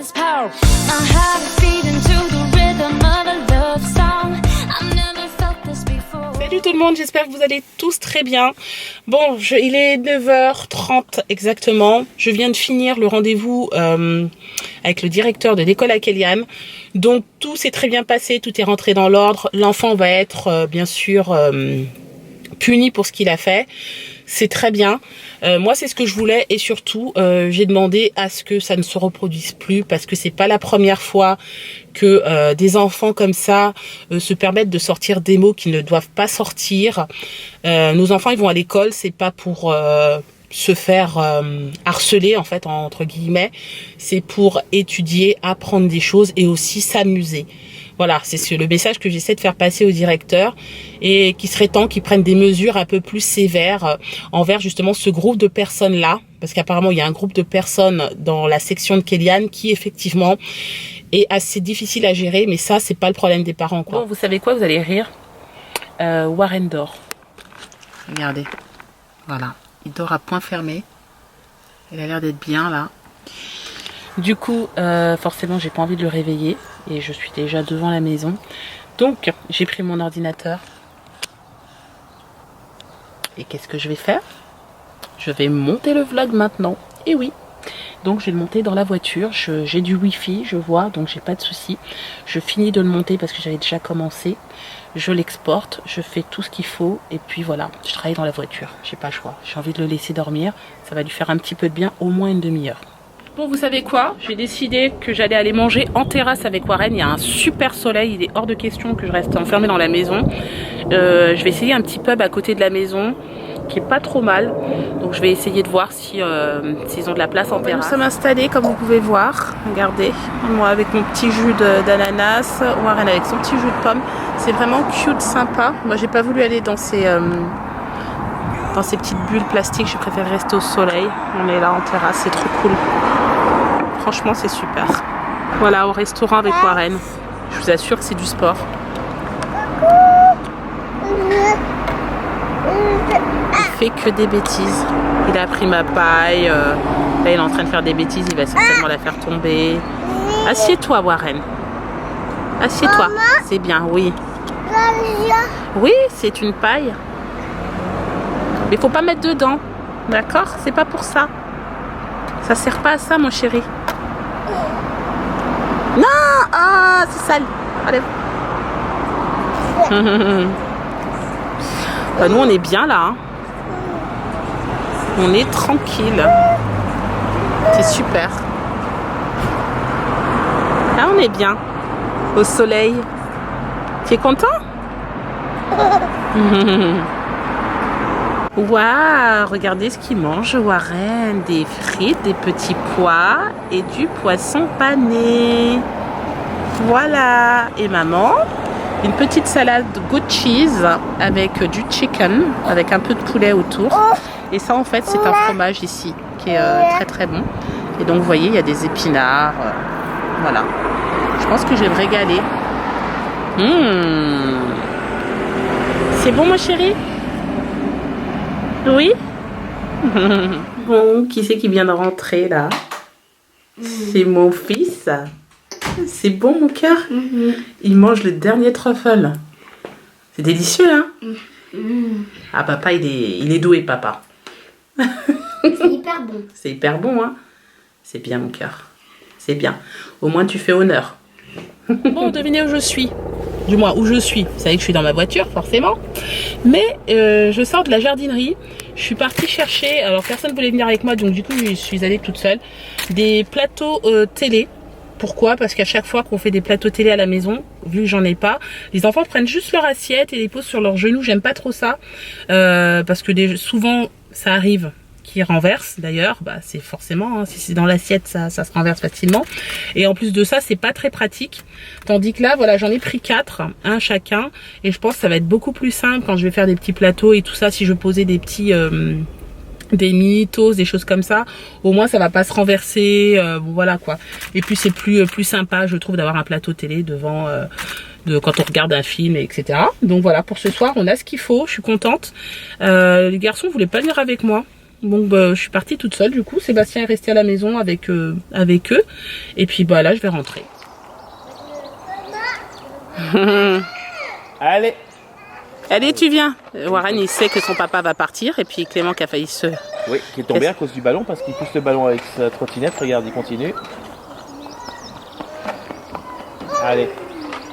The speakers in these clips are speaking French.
this power. My heart is beating to the rhythm of a love song. I've never felt this before. Salut tout le monde, j'espère que vous allez tous très bien. Bon, il est 9h30 exactement. Je viens de finir le rendez-vous avec le directeur de l'école à Kellyanne. Donc tout s'est très bien passé, tout est rentré dans l'ordre. L'enfant va être bien sûr puni pour ce qu'il a fait. C'est très bien. Moi, c'est ce que je voulais et surtout, j'ai demandé à ce que ça ne se reproduise plus parce que c'est pas la première fois que des enfants comme ça se permettent de sortir des mots qui ne doivent pas sortir. Nos enfants, ils vont à l'école, c'est pas pour se faire harceler en fait entre guillemets, c'est pour étudier, apprendre des choses et aussi s'amuser. Voilà, c'est le message que j'essaie de faire passer au directeur et qu'il serait temps qu'ils prennent des mesures un peu plus sévères envers justement ce groupe de personnes-là, parce qu'apparemment il y a un groupe de personnes dans la section de Kellyanne qui effectivement est assez difficile à gérer, mais ça c'est pas le problème des parents quoi. Bon, vous savez quoi, vous allez rire, Warren dort. Regardez, voilà, il dort à point fermé, il a l'air d'être bien là. Du coup, forcément, j'ai pas envie de le réveiller et je suis déjà devant la maison. Donc, j'ai pris mon ordinateur. Et qu'est-ce que je vais faire? Je vais monter le vlog maintenant. Et oui. Donc, je vais le monter dans la voiture. J'ai du wifi, je vois, donc j'ai pas de souci. Je finis de le monter parce que j'avais déjà commencé. Je l'exporte, je fais tout ce qu'il faut. Et puis voilà, je travaille dans la voiture. J'ai pas le choix. J'ai envie de le laisser dormir. Ça va lui faire un petit peu de bien, au moins une demi-heure. Bon, vous savez quoi? J'ai décidé que j'allais aller manger en terrasse avec Warren. Il y a un super soleil. Il est hors de question que je reste enfermée dans la maison. Je vais essayer un petit pub à côté de la maison qui est pas trop mal. Donc je vais essayer de voir si s'ils ont de la place en terrasse. Nous sommes installés comme vous pouvez voir. Regardez, moi avec mon petit jus d'ananas, Warren avec son petit jus de pomme. C'est vraiment cute, sympa. Moi j'ai pas voulu aller dans ces petites bulles plastiques. Je préfère rester au soleil. On est là en terrasse, c'est trop cool. Franchement, c'est super. Voilà, au restaurant avec Warren. Je vous assure que c'est du sport. Il fait que des bêtises. Il a pris ma paille. Là, il est en train de faire des bêtises. Il va certainement la faire tomber. Assieds-toi, Warren. Assieds-toi. C'est bien, oui. Oui, c'est une paille. Mais il faut pas mettre dedans. D'accord? C'est pas pour ça. Ça sert pas à ça, mon chéri. Non! Ah, c'est sale. Allez. Bah, nous, on est bien là. Hein. On est tranquille. C'est super. Là, on est bien. Au soleil. Tu es content? Waouh, regardez ce qu'il mange, Warren. Des frites, des petits pois et du poisson pané. Voilà. Et maman, une petite salade goat cheese avec du chicken, avec un peu de poulet autour. Et ça, en fait, c'est un fromage ici qui est très très bon. Et donc, vous voyez, il y a des épinards. Voilà. Je pense que je vais me régaler. C'est bon, mon chéri? Oui. Bon, qui c'est qui vient de rentrer là? C'est mon fils. C'est bon mon cœur. Il mange le dernier truffle. C'est délicieux hein. Ah papa il est doué papa. C'est hyper bon. C'est hyper bon hein. C'est bien mon cœur. C'est bien. Au moins tu fais honneur. Bon, devinez où je suis. Du moins où je suis. Vous savez que je suis dans ma voiture forcément. Mais je sors de la jardinerie. Je suis partie chercher, alors personne ne voulait venir avec moi donc du coup je suis allée toute seule. Des plateaux télé. Pourquoi? Parce qu'à chaque fois qu'on fait des plateaux télé à la maison, vu que j'en ai pas, les enfants prennent juste leur assiette et les posent sur leurs genoux. J'aime pas trop ça. Parce que souvent ça arrive qu'ils renversent d'ailleurs. Bah, c'est forcément, hein, si c'est dans l'assiette ça se renverse facilement. Et en plus de ça c'est pas très pratique. Tandis que là voilà j'en ai pris 4, un chacun. Et je pense que ça va être beaucoup plus simple quand je vais faire des petits plateaux et tout ça. Si je posais des petits... des mini toasts, des choses comme ça, au moins ça va pas se renverser, voilà quoi. Et puis c'est plus sympa je trouve d'avoir un plateau télé devant quand on regarde un film etc. Donc voilà, pour ce soir on a ce qu'il faut, je suis contente. Les garçons voulaient pas venir avec moi, Donc bah, je suis partie toute seule du coup. Sébastien est resté à la maison avec eux. Et puis bah là je vais rentrer. Allez. Allez, tu viens. Warren il sait que son papa va partir et puis Clément qui a failli se... Oui, qui est tombé à cause du ballon parce qu'il pousse le ballon avec sa trottinette. Regarde, il continue. Allez,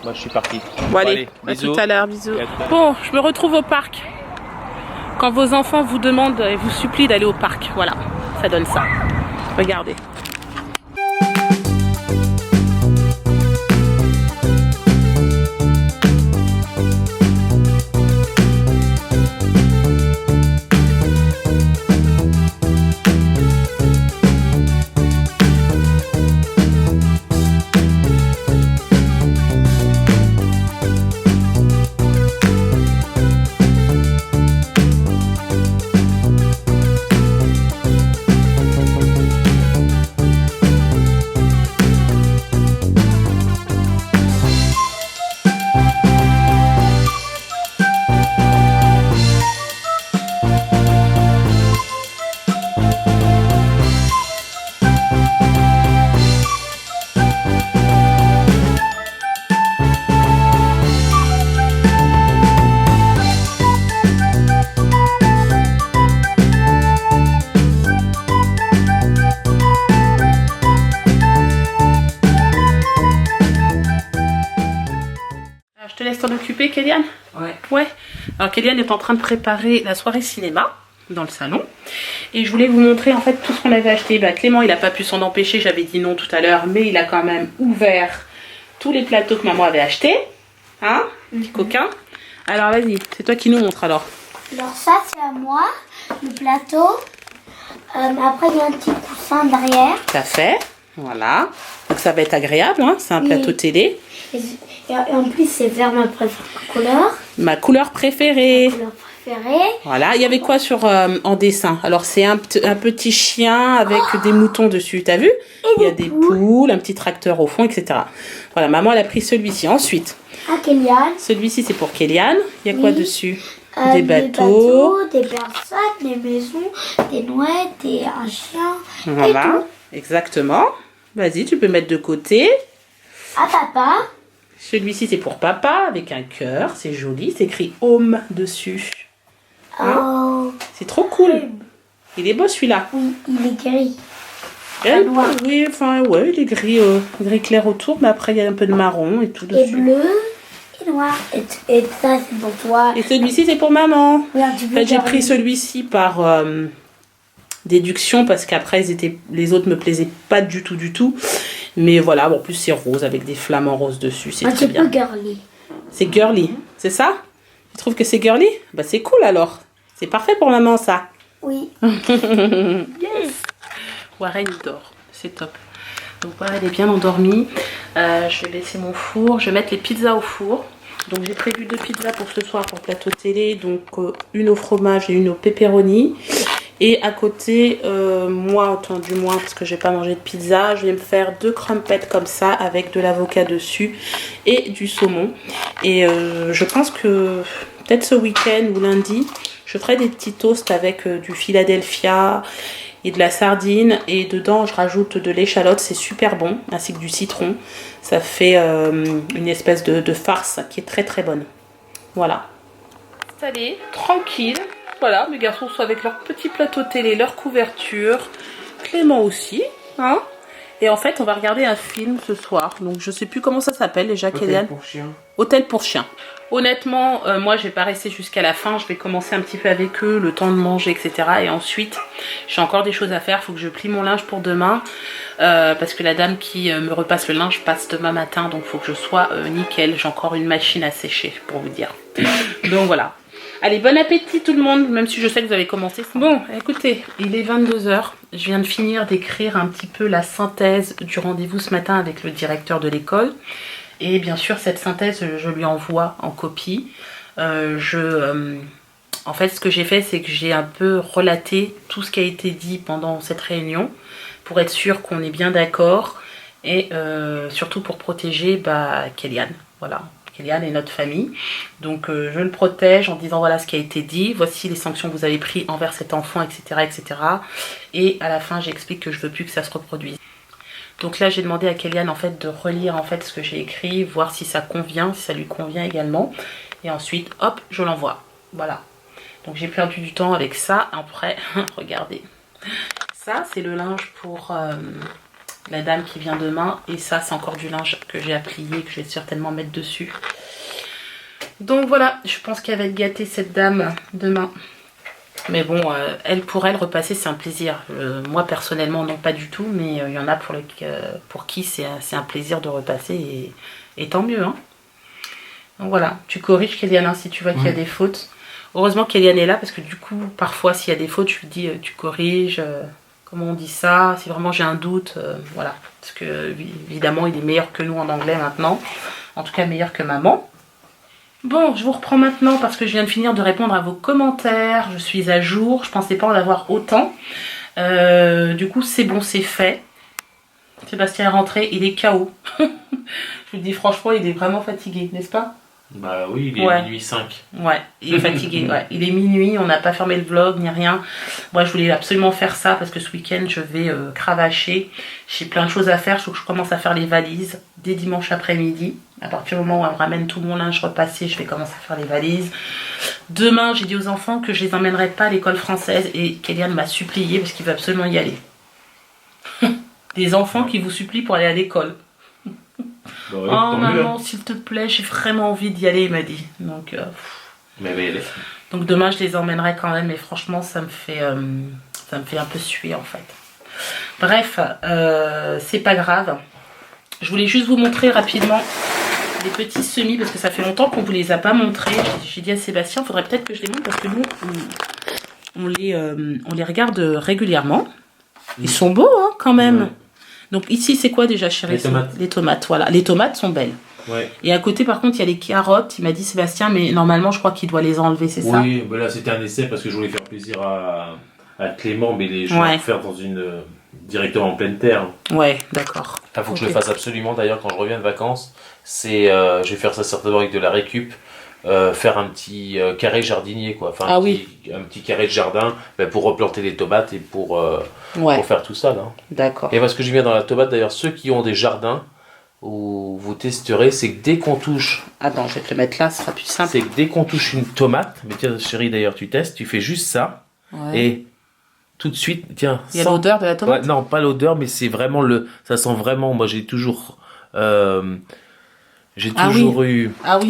moi je suis parti. Bon allez, à bisous. tout à l'heure, bisous. Et à tout à l'heure. Bon, je me retrouve au parc. Quand vos enfants vous demandent et vous supplient d'aller au parc, voilà, ça donne ça. Regardez. Je te laisse t'en occuper, Kéliane? Ouais. Ouais. Alors, Kéliane est en train de préparer la soirée cinéma dans le salon. Et je voulais vous montrer en fait tout ce qu'on avait acheté. Bah, Clément, il n'a pas pu s'en empêcher, j'avais dit non tout à l'heure, mais il a quand même ouvert tous les plateaux que maman avait achetés. Hein, petit coquin. Alors, vas-y, c'est toi qui nous montre alors. Alors ça, c'est à moi, le plateau. Après, il y a un petit coussin derrière. Tout à fait. Voilà. Donc, ça va être agréable, hein. C'est un plateau télé. Et en plus, c'est vers ma couleur. Ma couleur préférée. Couleur préférée. Voilà, il y avait quoi sur en dessin? Alors c'est un petit chien avec des moutons dessus, t'as vu? Il y a des poules, un petit tracteur au fond, etc. Voilà, maman elle a pris celui-ci. Ensuite, À Kéliane. celui-ci c'est pour Kéliane. Il y a quoi dessus? Des bateaux. des personnes, des maisons, des noix, un chien. Voilà, exactement. Vas-y, tu peux mettre de côté. À papa. Celui-ci c'est pour papa avec un cœur, c'est joli, c'est écrit home dessus. Oh. C'est trop cool. Il est beau celui-là. Oui, il est gris. Noir. Oui, enfin, ouais, il est gris, gris clair autour, mais après il y a un peu de marron et tout Et dessus. bleu et noir. Et ça, c'est pour toi. Et celui-ci, c'est pour maman. Regarde, tu peux En fait, j'ai garder. pris celui-ci par déduction parce qu'après, les autres me plaisaient pas du tout. Mais voilà, bon, en plus, c'est rose avec des flamants roses dessus. C'est Un très petit bien. peu girly. C'est girly, c'est ça? Tu trouves que c'est girly? Bah, c'est cool alors. C'est parfait pour maman, ça. Oui. Yes. Warren il dort, c'est top. Donc voilà, elle est bien endormie. Je vais laisser mon four, je vais mettre les pizzas au four. Donc j'ai prévu 2 pizzas pour ce soir pour plateau télé. Donc une au fromage et une au pepperoni. Et à côté, moi du moins, parce que j'ai pas mangé de pizza, je vais me faire 2 crumpets comme ça avec de l'avocat dessus et du saumon. Et je pense que peut-être ce week-end ou lundi, je ferai des petits toasts avec du Philadelphia et de la sardine. Et dedans, je rajoute de l'échalote, c'est super bon, ainsi que du citron. Ça fait une espèce de farce qui est très très bonne. Voilà. Installé, tranquille. Voilà, mes garçons sont avec leur petit plateau télé, leur couverture. Clément aussi, hein. Et en fait, on va regarder un film ce soir. Donc, je sais plus comment ça s'appelle déjà, Kéliane. pour chien. Hôtel pour chiens. Honnêtement, moi, je vais pas rester jusqu'à la fin. Je vais commencer un petit peu avec eux, le temps de manger, etc. Et ensuite, j'ai encore des choses à faire. Il faut que je plie mon linge pour demain. Parce que la dame qui me repasse le linge passe demain matin. Donc, il faut que je sois nickel. J'ai encore une machine à sécher, pour vous dire. Donc, voilà. Allez, bon appétit tout le monde, même si je sais que vous avez commencé. Bon, écoutez, il est 22 h. Je viens de finir d'écrire un petit peu la synthèse du rendez-vous ce matin avec le directeur de l'école. Et bien sûr, cette synthèse, je lui envoie en copie. En fait, ce que j'ai fait, c'est que j'ai un peu relaté tout ce qui a été dit pendant cette réunion pour être sûr qu'on est bien d'accord et surtout pour protéger Kéliane. Voilà. Kélian et notre famille. Donc je le protège en disant voilà ce qui a été dit, voici les sanctions que vous avez prises envers cet enfant, etc. etc. Et à la fin j'explique que je veux plus que ça se reproduise. Donc là j'ai demandé à Kélian en fait de relire en fait ce que j'ai écrit, voir si ça convient, si ça lui convient également. Et ensuite hop je l'envoie. Voilà. Donc j'ai perdu du temps avec ça. Après regardez. Ça c'est le linge pour la dame qui vient demain. Et ça c'est encore du linge que j'ai à plier, que je vais certainement mettre dessus. Donc voilà, je pense qu'elle va être gâtée cette dame demain. Mais bon, elle pour elle repasser c'est un plaisir. Moi personnellement non pas du tout, mais il y en a pour qui c'est un plaisir de repasser et tant mieux. Hein. Donc voilà, tu corriges Kélian si tu vois qu'il y a des fautes. Heureusement Kélian est là parce que du coup parfois s'il y a des fautes je lui dis tu corriges, comment on dit ça, si vraiment j'ai un doute, voilà. Parce que évidemment il est meilleur que nous en anglais maintenant, en tout cas meilleur que maman. Bon, je vous reprends maintenant parce que je viens de finir de répondre à vos commentaires. Je suis à jour, je pensais pas en avoir autant. Du coup, c'est bon, c'est fait. Sébastien est rentré, il est KO. Je vous le dis franchement, il est vraiment fatigué, n'est-ce pas? Bah oui, il est minuit 5. Ouais, il est fatigué. Ouais. Il est minuit, on n'a pas fermé le vlog ni rien. Moi, je voulais absolument faire ça parce que ce week-end, je vais cravacher. J'ai plein de choses à faire. Il faut que je commence à faire les valises dès dimanche après-midi. À partir du moment où on me ramène tout mon linge repassé, je vais commencer à faire les valises. Demain, j'ai dit aux enfants que je les emmènerai pas à l'école française et Kélian m'a supplié parce qu'il veut absolument y aller. Des enfants qui vous supplient pour aller à l'école. Bah ouais, oh maman, s'il te plaît, j'ai vraiment envie d'y aller, il m'a dit. Donc, donc demain, je les emmènerai quand même, mais franchement, ça me fait un peu suer en fait. Bref, c'est pas grave. Je voulais juste vous montrer rapidement les petits semis parce que ça fait longtemps qu'on vous les a pas montrés. J'ai dit à Sébastien, il faudrait peut-être que je les montre parce que nous, on les regarde régulièrement. Ils sont beaux hein, quand même. Ouais. Donc ici, c'est quoi déjà, chérie? Les tomates. Les tomates, voilà. Les tomates sont belles. Ouais. Et à côté, par contre, il y a les carottes. Il m'a dit, Sébastien, mais normalement, je crois qu'il doit les enlever, c'est ça? Oui, bah là, c'était un essai parce que je voulais faire plaisir à Clément, mais je vais le faire directement en pleine terre. Ouais, d'accord. Il faut que je le fasse absolument, d'ailleurs, quand je reviens de vacances. Je vais faire ça certainement avec de la récup. Faire un petit carré jardinier, quoi. Enfin, un petit carré de jardin pour replanter les tomates et pour faire tout ça, là. D'accord. Et parce que je viens dans la tomate, d'ailleurs, ceux qui ont des jardins, où vous testerez, c'est que dès qu'on touche... Attends, je vais te le mettre là, ce sera plus simple. C'est que dès qu'on touche une tomate, mais tiens, chérie, d'ailleurs, tu testes, tu fais juste ça, et tout de suite, tiens... Il y a l'odeur de la tomate? Non, pas l'odeur, mais c'est vraiment ça sent vraiment... Moi, j'ai toujours... eu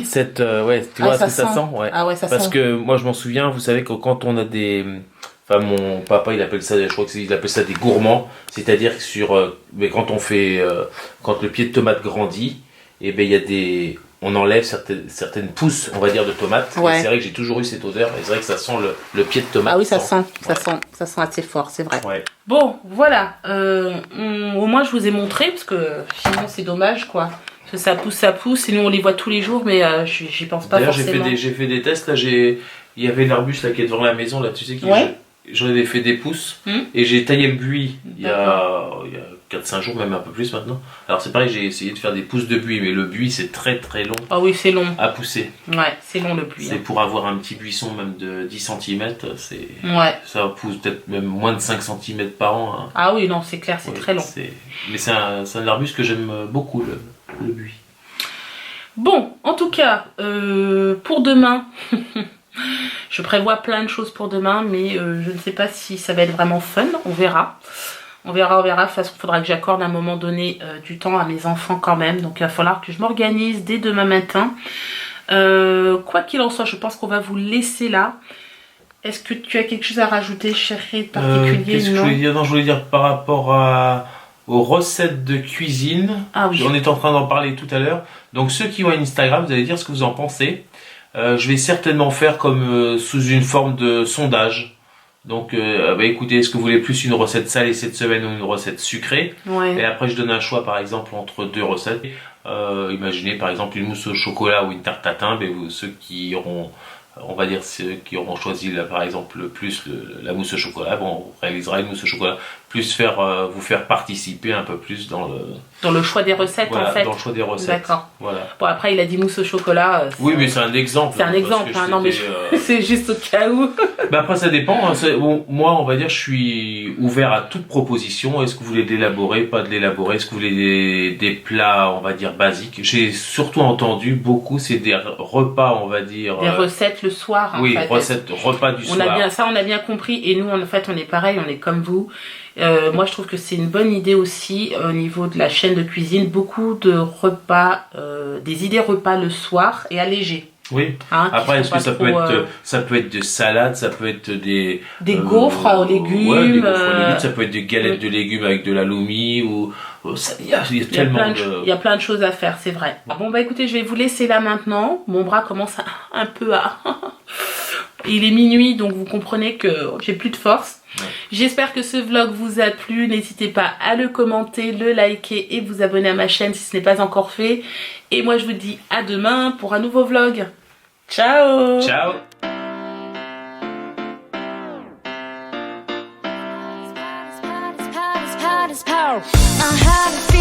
cette tu vois ce que ça sent parce que moi je m'en souviens, vous savez que quand on a des mon papa il appelle ça, je crois qu'il appelle ça des gourmands, c'est-à-dire que mais quand on fait quand le pied de tomate grandit et il y a on enlève certaines pousses, on va dire, de tomates. C'est vrai que j'ai toujours eu cette odeur et c'est vrai que ça sent le pied de tomate. Ah oui, ça sent assez fort, c'est vrai. Ouais. Bon, voilà, au moins je vous ai montré parce que sinon c'est dommage quoi. Ça pousse, et nous on les voit tous les jours, mais j'y pense pas forcément. D'ailleurs, j'ai fait des tests, là, il y avait l'arbuste là qui est devant la maison, là, tu sais, j'en ai fait des pousses, et j'ai taillé le buis il y a 4-5 jours, même un peu plus maintenant. Alors c'est pareil, j'ai essayé de faire des pousses de buis, mais le buis c'est très très long. Ah oui, c'est long. À pousser. Ouais, c'est long le buis. C'est pour avoir un petit buisson même de 10 cm, ça pousse peut-être même moins de 5 cm par an. Hein. Ah oui, non, c'est clair, c'est très long. Mais c'est un arbuste que j'aime beaucoup, le buis. Bon, en tout cas, pour demain, je prévois plein de choses pour demain, mais je ne sais pas si ça va être vraiment fun, on verra. On verra, parce qu'il faudra que j'accorde à un moment donné du temps à mes enfants quand même, donc il va falloir que je m'organise dès demain matin. Quoi qu'il en soit, je pense qu'on va vous laisser là. Est-ce que tu as quelque chose à rajouter, chérie, de particulier? Qu'est-ce que je voulais dire? Non, je voulais dire par rapport aux recettes de cuisine. Ah oui. On est en train d'en parler tout à l'heure. Donc ceux qui ont un Instagram, vous allez dire ce que vous en pensez. Je vais certainement faire comme sous une forme de sondage. Donc écoutez, est-ce que vous voulez plus une recette salée cette semaine ou une recette sucrée? Et après je donne un choix par exemple entre deux recettes. Imaginez par exemple une mousse au chocolat ou une tarte tatin. Ceux qui auront, on va dire ceux qui auront choisi là, par exemple plus la mousse au chocolat, on réalisera une mousse au chocolat plus vous faire participer un peu plus dans le choix des recettes, voilà, en fait. Dans le choix des recettes. D'accord. Voilà. Bon, après, il a dit mousse au chocolat. Oui, mais c'est un exemple. C'est un exemple, hein, non, mais c'est juste au cas où. Bah après, ça dépend. Hein, bon, moi, on va dire, je suis ouvert à toute proposition. Est-ce que vous voulez de l'élaborer, pas de l'élaborer? Est-ce que vous voulez des plats, on va dire, basiques? J'ai surtout entendu beaucoup, c'est des repas, on va dire... Des recettes le soir, oui, en fait. Recettes, repas du soir. On a bien compris. Et nous, en fait, on est pareil, on est comme vous. Moi, je trouve que c'est une bonne idée aussi au niveau de la chaîne de cuisine. Beaucoup de repas, des idées repas le soir et allégés. Oui. Hein, après, est-ce que ça peut être de salade, ça peut être des gaufres aux légumes. Ouais, des gaufres aux légumes, ça peut être des galettes de légumes avec de l'aloumi ou il y a tellement il y a plein de choses à faire, c'est vrai. Bon bah écoutez, je vais vous laisser là maintenant. Mon bras commence un peu à il est minuit, donc vous comprenez que j'ai plus de force. Ouais. J'espère que ce vlog vous a plu. N'hésitez pas à le commenter, le liker et vous abonner à ma chaîne si ce n'est pas encore fait. Et moi, je vous dis à demain pour un nouveau vlog. Ciao! Ciao! I had